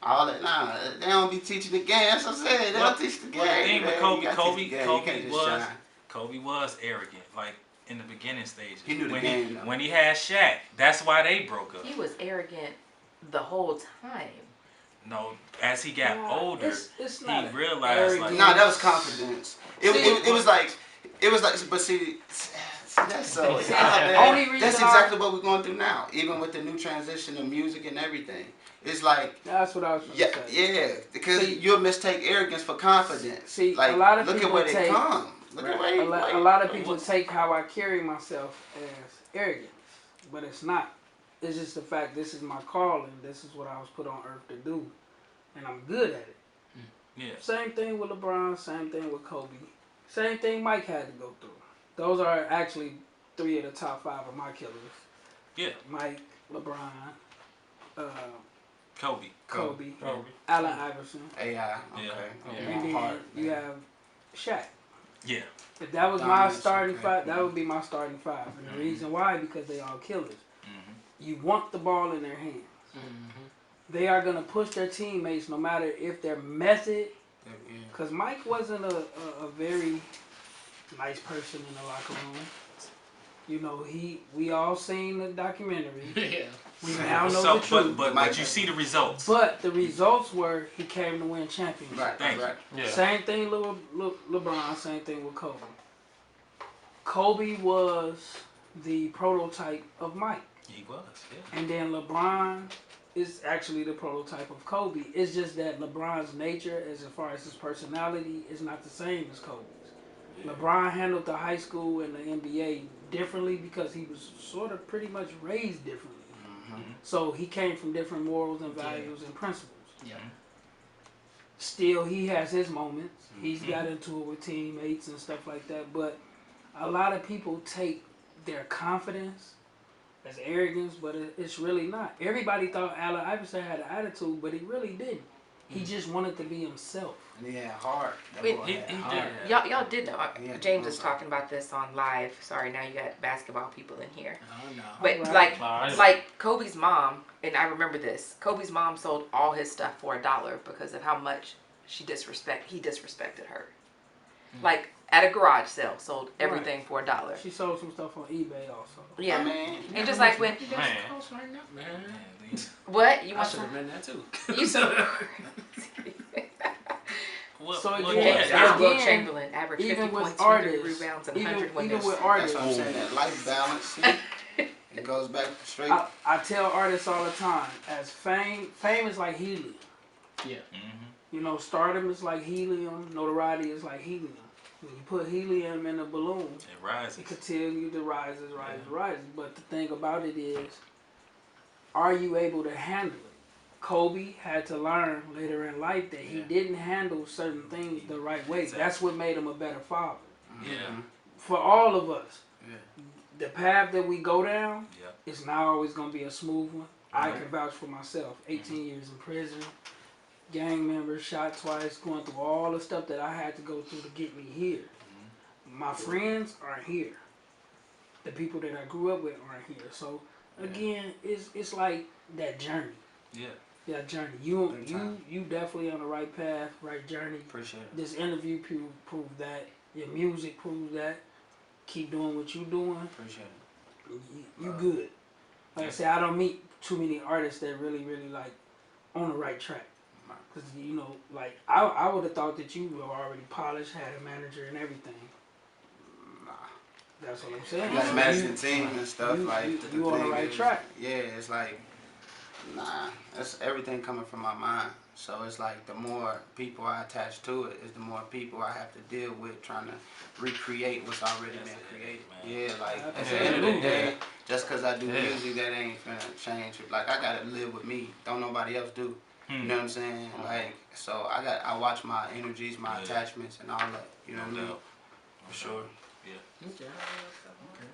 All that, nah, they don't be teaching the game. That's what I'm saying. They Well, don't teach the game. Well, the thing with man. Kobe, You gotta teach the game. You can't just shine. Kobe was arrogant, like in the beginning stages. He knew the when game, though. when he had Shaq, that's why they broke up. He was arrogant the whole time. No, as he got older, it's he not realized arrogant. like Nah, that was confidence. It was like, but see, that's so. Only reason That's exactly what we're going through now. Even with the new transition of music and everything, it's like, That's what I was trying to say. yeah, because See- you'll mistake arrogance for confidence. See, like, a lot of look at people where they take- come. Look at where A lot of people take how I carry myself as arrogance, but it's not. It's just the fact this is my calling. This is what I was put on earth to do, and I'm good at it. yeah. Same thing with LeBron. Same thing with Kobe. Same thing Mike had to go through. Those are actually 3 of the top 5 of my killers. Yeah. Mike, LeBron, Kobe. Kobe, Kobe. Allen Iverson, AI. Okay. Yeah. Okay. and then Hard, you man. have Shaq. Yeah. If that was my Dominance, starting okay. 5, that would be my starting 5. And the reason why, because they all killers. Mm-hmm. You want the ball in their hands. They are going to push their teammates no matter if their method, because Mike wasn't a very nice person in the locker room. You know, we all seen the documentary. Yeah. We now know So, the truth. but you see the results. But the results were he came to win championships. Right. Thank you. Right. Yeah. Same thing with LeBron, same thing with Kobe. Kobe was the prototype of Mike. He was. Yeah. And then LeBron is actually the prototype of Kobe. It's just that LeBron's nature, as far as his personality, is not the same as Kobe's. LeBron handled the high school and the NBA differently because he was sort of pretty much raised differently. So he came from different morals and values and principles. Yeah. Still, he has his moments. He's got into it with teammates and stuff like that. But a lot of people take their confidence as arrogance, but it's really not. Everybody thought Allen Iverson had an attitude, but he really didn't. He just wanted to be himself. And he had heart. That Wait, boy He had did. heart. Y'all did know. Yeah. James was talking about this on live. Sorry, now you got basketball people in here. Oh no. But Alright. like Kobe's mom, and I remember this. Kobe's mom sold all his stuff for $1 because of how much he disrespected her. Like at a garage sale, sold everything for $1. She sold some stuff on eBay also. Yeah, I mean, and just like when You got Man. some close right now, man. what you I want should have some? been that too. You so Well, So well, again, yeah, Will again, Chamberlain averaged 50 even with points, 100 artists, rebounds, and even 100 with winners. that's artists, what I'm saying. That life balance. See? It goes back straight. I tell artists all the time, as fame is like helium. Yeah. You know, stardom is like helium, notoriety is like helium. When you put helium in a balloon, it rises. it continue to rises. But the thing about it is, are you able to handle it? Kobe had to learn later in life that he didn't handle certain things the right way. Exactly. That's what made him a better father. Yeah. For all of us, Yeah. the path that we go down Yep. is not always going to be a smooth one. I can vouch for myself. 18 years in prison, gang members, shot twice, going through all the stuff that I had to go through to get me here. My friends aren't here. The people that I grew up with aren't here. So again, it's like that journey. Yeah. That journey. You Big time. you definitely on the right path, right journey. Appreciate it. This interview proved that. Your music proves that. Keep doing what you're doing. Appreciate it. You good. Like I said, I don't meet too many artists that really like on the right track. Cause you know, like I would have thought that you were already polished, had a manager and everything. Nah. That's what I'm saying. You got a You- management team and stuff you- like. you the on the thing right is, track. Yeah, it's like Nah, that's everything coming from my mind. So it's like the more people I attach to it, is the more people I have to deal with trying to recreate what's already been created. Yeah, like at the end of the day, just because I do music, that ain't finna change. Like I gotta live with me. Don't nobody else do. You know what I'm saying? Like so, I watch my energies, my attachments, and all that. You know what I mean? For sure. Okay.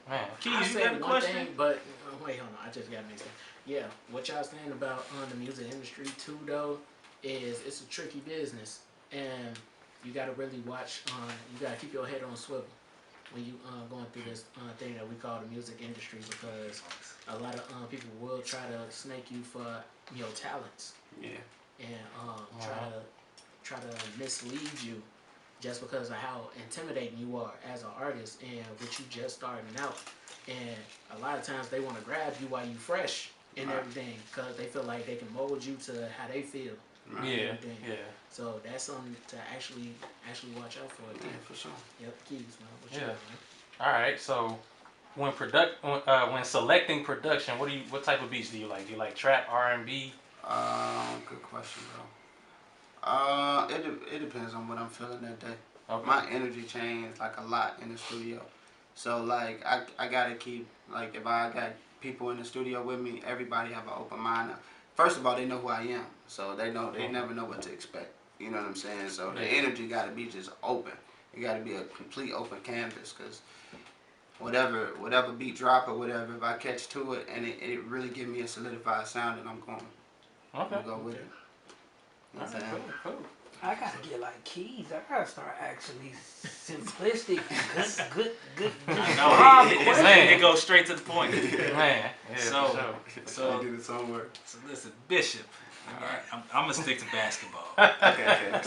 Man. I Keys, you said got a one question? thing, but wait, hold on. I just got mixed up. Yeah, what y'all saying about the music industry too, though, is it's a tricky business, and you gotta really watch. You gotta keep your head on swivel when you going through this thing that we call the music industry, because a lot of people will try to snake you for your talents. Yeah. And try to mislead you just because of how intimidating you are as an artist and with you just starting out. And a lot of times they want to grab you while you fresh and everything, because they feel like they can mold you to how they feel. Yeah. So that's something to actually watch out for. Yeah, for sure. Yep, Keys, man. What you Yeah. doing, All right. So when selecting production, what type of beats do you like? Do you like trap, R&B? Good question, bro. It depends on what I'm feeling that day. Okay. My energy changed like a lot in the studio. So like I gotta keep, like if I got people in the studio with me, everybody have an open mind. First of all, they know who I am, so they never know what to expect. You know what I'm saying? So the energy gotta be just open. It gotta be a complete open canvas, cause whatever beat drop or whatever, if I catch to it and it really give me a solidified sound, then I'm going. Okay. Go with it. You know what I'm saying? Cool. I gotta get like Keys. I gotta start asking these simplistic, good. It goes straight to the point. Man. Yeah, So I did it somewhere. So listen, Bishop. I'm gonna stick to basketball. Okay.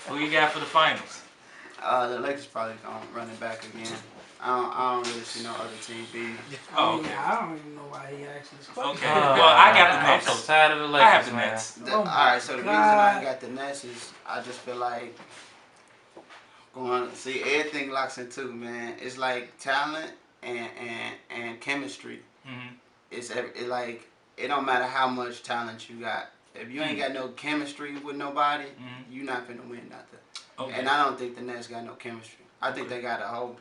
Who you got for the finals? The Lakers probably gonna run it back again. I don't really see no other team beating. Oh, okay. I don't even know why he asked this question. Okay. Well, I got the Nets. I'm so tired of the Lakers. I have the man. Nets. Alright, so the reason I got the Nets is I just feel like everything locks in two, man. It's like talent and chemistry. Mm-hmm. It don't matter how much talent you got. If you ain't got no chemistry with nobody, you're not finna win nothing. Okay. And I don't think the Nets got no chemistry. I think they got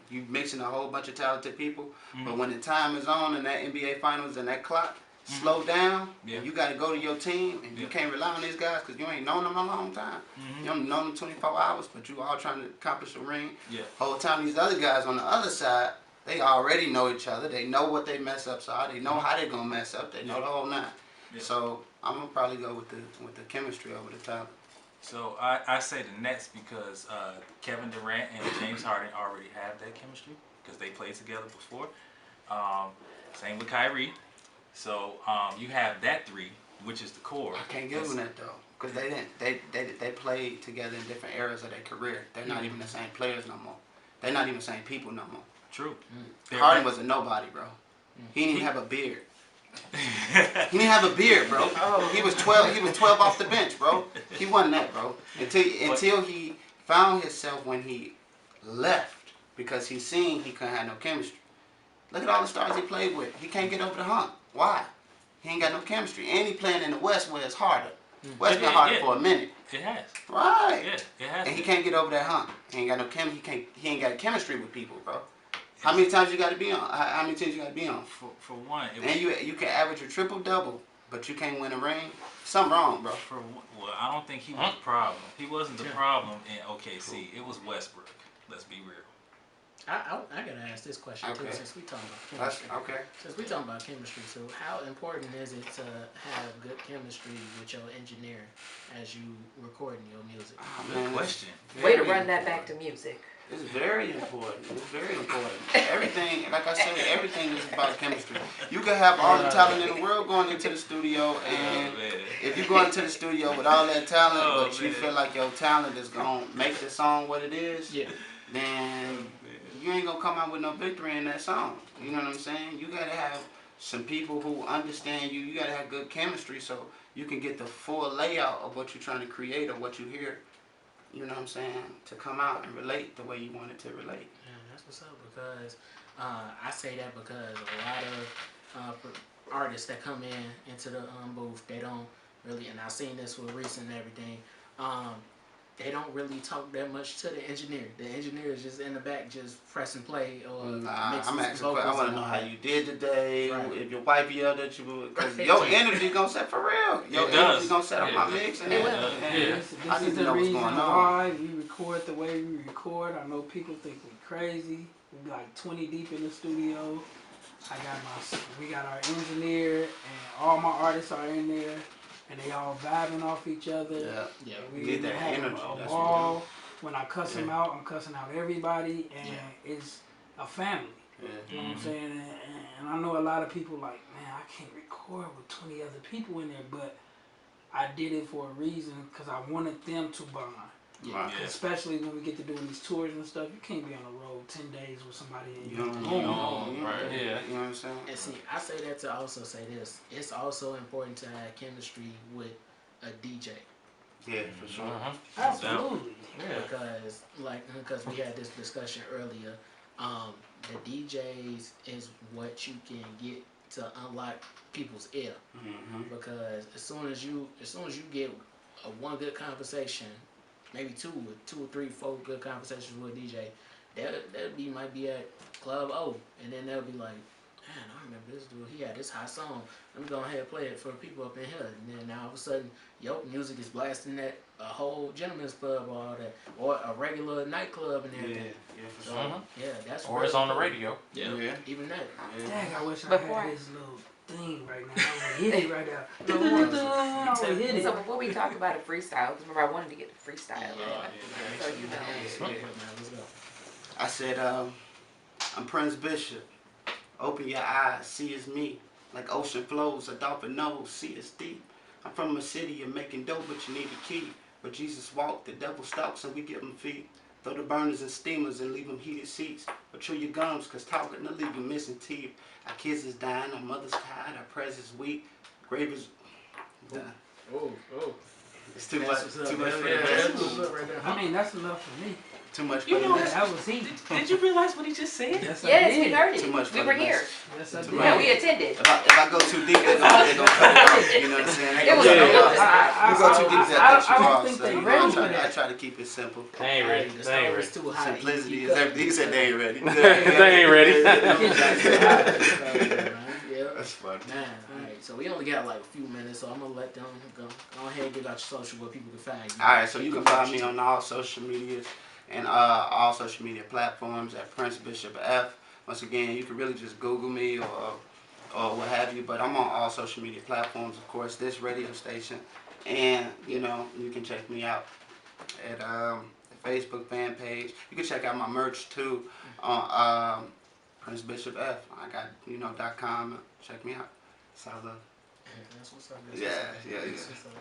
you mixing a whole bunch of talented people, but when the time is on in that NBA Finals and that clock slow down, and you got to go to your team, and you can't rely on these guys because you ain't known them a long time. You only known them 24 hours, but you all trying to accomplish a ring. Yeah. Whole time these other guys on the other side, they already know each other. They know what they mess ups are. They know how they gonna mess up. They know the whole nine. Yeah. So I'm gonna probably go with the chemistry over the talent. So I say the Nets because Kevin Durant and James Harden already have that chemistry because they played together before. Same with Kyrie. So you have that three, which is the core. I can't give them that though, because they played together in different eras of their career. They're not even the same players no more. They're not even the same people no more. True. Harden was a nobody, bro. He didn't even have a beard. He didn't have a beard, bro. He was 12. He was 12 off the bench, bro. He wasn't that, bro. Until he found himself when he left, because he seen he couldn't have no chemistry. Look at all the stars he played with. He can't get over the hump. Why? He ain't got no chemistry, and he playing in the West where it's harder. West been harder for a minute. It has. Right. Yeah, it has. And he can't get over that hump. He ain't got no He ain't got chemistry with people, bro. How many times you got to be on? How many teams you got to be on? For one, And you can average a triple double, but you can't win a ring. Something wrong, bro. Well, I don't think he was the problem. He wasn't the problem in OKC. It was Westbrook. Let's be real. I gotta ask this question too, since we talking about chemistry. Okay. Since we talking about chemistry, so how important is it to have good chemistry with your engineer as you recording your music? Good question. Way to run that back to music. It's very important. It's very important. Everything, like I said, everything is about chemistry. You can have all the talent in the world going into the studio, and if you go into the studio with all that talent, but you feel like your talent is gonna make the song what it is, then you ain't gonna come out with no victory in that song. You know what I'm saying? You gotta have some people who understand you. You gotta have good chemistry so you can get the full layout of what you're trying to create or what you hear. You know what I'm saying? To come out and relate the way you want it to relate. Yeah, that's what's up, because I say that because a lot of artists that come into the booth, they don't really, and I've seen this with Reese and everything. They don't really talk that much to the engineer. The engineer is just in the back, just pressing play or mixing I'm asking. vocals. I want to know how you did today. Right. If your wife yelled at you, because your energy gonna set for real. Your energy gonna set up my mix. And This I need is to the know what's reason going on. why we record the way we record. I know people think we crazy. We like 20 deep in the studio. We got our engineer and all my artists are in there, and they all vibing off each other. Yeah. We Need that have energy. a That's ball. When I cuss them out, I'm cussing out everybody, and Yeah. it's a family. Yeah. You know what I'm saying? And I know a lot of people like, man, I can't record with 20 other people in there, but I did it for a reason because I wanted them to bond. Yeah. Yeah. Especially when we get to doing these tours and stuff, you can't be on the road 10 days with somebody and You you don't don't know. know. Right. Yeah. You know what I'm saying? And see, I say that to also say this. It's also important to have chemistry with a DJ. Yeah, for sure. Absolutely. Yeah. Because we had this discussion earlier, the DJs is what you can get to unlock people's ear. Mm-hmm. Because as soon as you get one good conversation, maybe two or three, four good conversations with a DJ, that might be at Club O, and then they'll be like, man, I remember this dude, he had this hot song. Let me go ahead and play it for the people up in here. And then now all of a sudden, your music is blasting at a whole gentleman's club or all that, or a regular nightclub and Yeah, everything. yeah, for So, sure. yeah, that's Or really it's on the cool. radio. Yeah. Even that. Dang, I wish I Before had I- this little thing right now. I would hit it right now. No, I would hit it. So before we talk about a freestyle, because remember I wanted to get the freestyle. So you know. Let's go. I said, I'm Prince Bishop. Open your eyes, see it's me. Like ocean flows, a dolphin knows, see it's deep. I'm from a city, you're making dough, but you need a key. Where Jesus walked, the devil stalks, and we give him feet. Throw the burners and steamers and leave them heated seats. But chew your gums, cause talking to leave you missing teeth. Our kids is dying, our mother's tired, our prayers is weak. Grave is done. Oh. It's too much, That's what's too up, much man. for Yeah, the that's best. what's up right there. I mean, that's enough for me. Too much for You the know best. That was heat. Did you realize what he just said? Yes, I Yes, did. we heard it. Too much We for were the here. best. Yes, I Too did. much. Yeah, we attended. If I go too deep, they're gonna cut it off. You know what I'm saying? It was Yeah. good. You go too deep, they'll cut you I don't off. think So, they you know, ready I for try that. to keep it simple. They ain't ready. The They ain't stove ready. is too hot. Simplicity You is everything. He said they ain't ready. They ain't ready. Yeah. That's funny. Man, alright, so we only got like a few minutes, so I'm gonna let them go ahead and give out your social where people can find you. Alright, so you can find me on all social medias and all social media platforms at Prince Bishop F. Once again, you can really just Google me or what have you, but I'm on all social media platforms, of course, this radio station, and you know, you can check me out at the Facebook fan page. You can check out my merch too on Prince Bishop F. I got .com. Check me out. So I love. That's what's up. Yeah. That's what's up.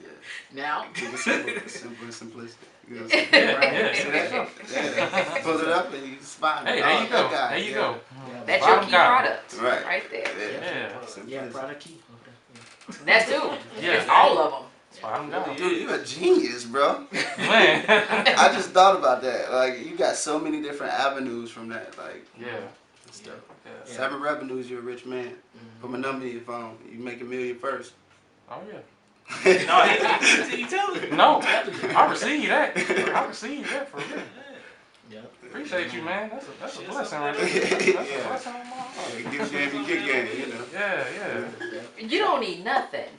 Yeah. Now, Keep it simple, simple and simplistic. You know what I'm saying? Yeah, See yeah. that? Yeah. Pull it up and you spot. Hey, there you go. There you go. That's your Bottom key guy. product. Right. there. Yeah. Simplicity. product key. Okay. That too. Yeah. It's all of them. Bottom guy. Dude, you're a genius, bro. Man. I just thought about that. Like, you got so many different avenues from that. Like, Yeah. stuff. Yeah. 7 revenues, you're a rich man. Put my number in your phone. You make $1 million first. Oh yeah. No, you tell me. No, I receive that. I receive that for real. Yeah. Appreciate you, man. That's a blessing right there. Yeah. That's a blessing on my heart. Give game, you get game, you know. Yeah, You don't need nothing.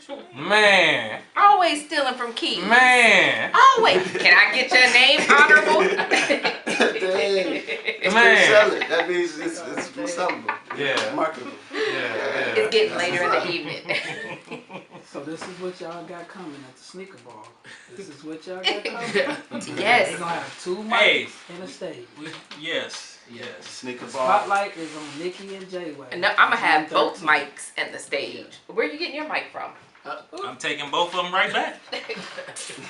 yeah. Man, Always stealing from Keith. man, Always. Can I get your name, Honorable? Dang. man. Sell it. That means it's sellable. Yeah. Marketable. Yeah, It's getting later in the evening. So this is what y'all got coming at the sneaker ball. This is what y'all got coming. They're Yes. gonna have 2 mics Hey. and a stage. Yes. Sneaker ball. Spotlight is on Nikki and J-Way. No, I'm gonna have both 13. mics and the stage. Where you getting your mic from? I'm taking both of them right back.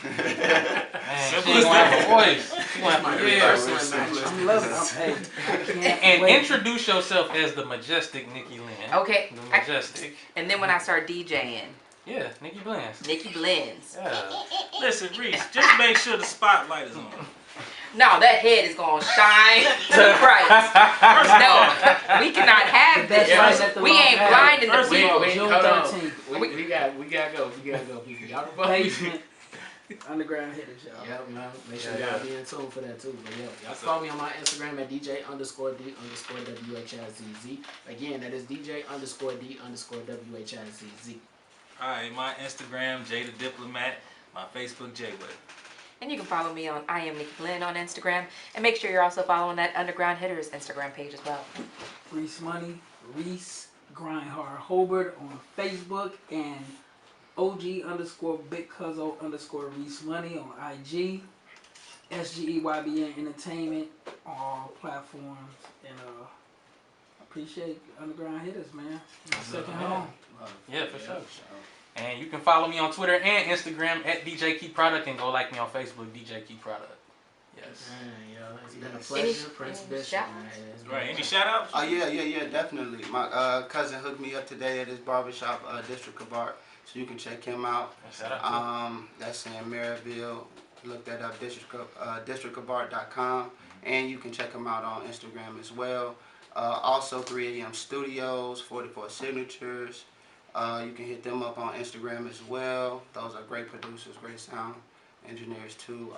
Man, Simple she as gonna have that. a voice. She gonna have My a reverse voice. I'm loving it. Hey, I can't And wait. introduce yourself as the majestic Nikki Lynn. Okay. The majestic. And then when I start DJing, Yeah, Nikki Blends. Nikki Blends. Yeah. Listen, Reese, just make sure the spotlight is on. No, that head is gonna shine bright. No, we cannot have That's this. right, let the We law ain't have it. blinding the First of all, people. Wait, June hold on. 13th. We gotta go. People. Y'all the Basement. Underground Hitters, y'all. Yep, man. Make sure Yeah, y'all yeah. be in tune for that too. But yeah, y'all That's follow me on my Instagram at DJ_D_WHIZZ. Again, that is DJ_D_WHIZZ. Alright, my Instagram, Jay the Diplomat. My Facebook, Jayway. And you can follow me on I am Nikki Glenn on Instagram. And make sure you're also following that Underground Hitters Instagram page as well. Reese Money, Reese Grindhard Hobart on Facebook, and OG_Big Cuzzo_Reese Money on IG. SGEYBN Entertainment on all platforms. And appreciate Underground Hitters, man. My second home. Yeah, for sure. And you can follow me on Twitter and Instagram at DJ Key Product, and go like me on Facebook, DJ Key Product. Yes. Man, yo, it's been a pleasure, Prince any Bishop. shout-outs? Man. It's been Right, a any pleasure. shout outs? Oh yeah, definitely. My cousin hooked me up today at his barbershop, District of Art, so you can check him out. Shout out to That's in Maryville. Look that up, districtofart.com, and you can check him out on Instagram as well. Also 3 AM Studios, 44 Signatures. You can hit them up on Instagram as well. Those are great producers, great sound engineers too.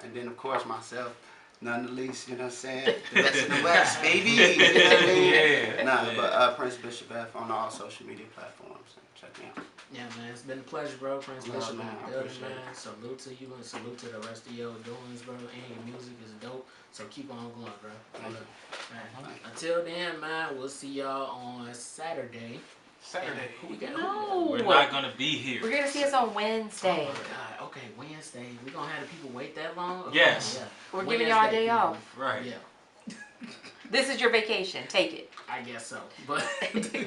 And then of course myself, none the least, you know what I'm saying? The rest of the West, baby. You know what I mean? Yeah. Nah, but Prince Bishop F on all social media platforms. Check me out. Yeah, man, it's been a pleasure, bro. Prince No, Bishop in man, I the building, appreciate man. Salute to you and salute to the rest of your doings, bro. And your music is dope. So keep on going, bro. Thank you. Man, until then, man, we'll see y'all on Saturday. Saturday. Who we got? No. We're not gonna be here. We're gonna see us on Oh Wednesday. my God. Okay, Wednesday. We gonna have the people wait that long? Okay, Yes. Yeah. We're giving y'all a Wednesday, day people. off. Right. Yeah, This is your vacation. Take it. I guess so. But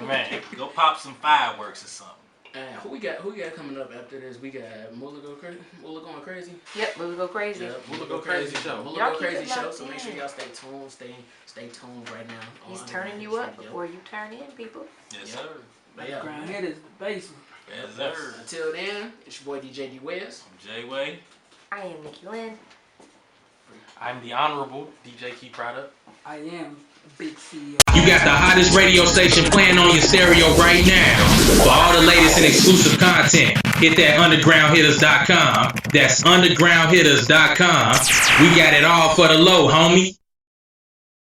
Man. Go pop some fireworks or something. who we got coming up after this? We got Mula going crazy. Yep, we'll go crazy. Yeah, Mula Go Crazy show. Mula Y'all Go keep Crazy it show. locked So make in. sure y'all stay tuned. Stay tuned right now. on He's Underground turning you Hittas up Radio. before you turn in, people. Yes, Yep. sir. But yeah, Underground Hitters, the basement. Yes, sir. until then, it's your boy DJ D Wiz. I'm Jayway. I am Nikki Lynn. I'm the Honorable DJ Key Product. I am Big CEO. You got the hottest radio station playing on your stereo right now. For all the latest and exclusive content, hit that undergroundhitters.com. That's undergroundhitters.com. We got it all for the low, homie.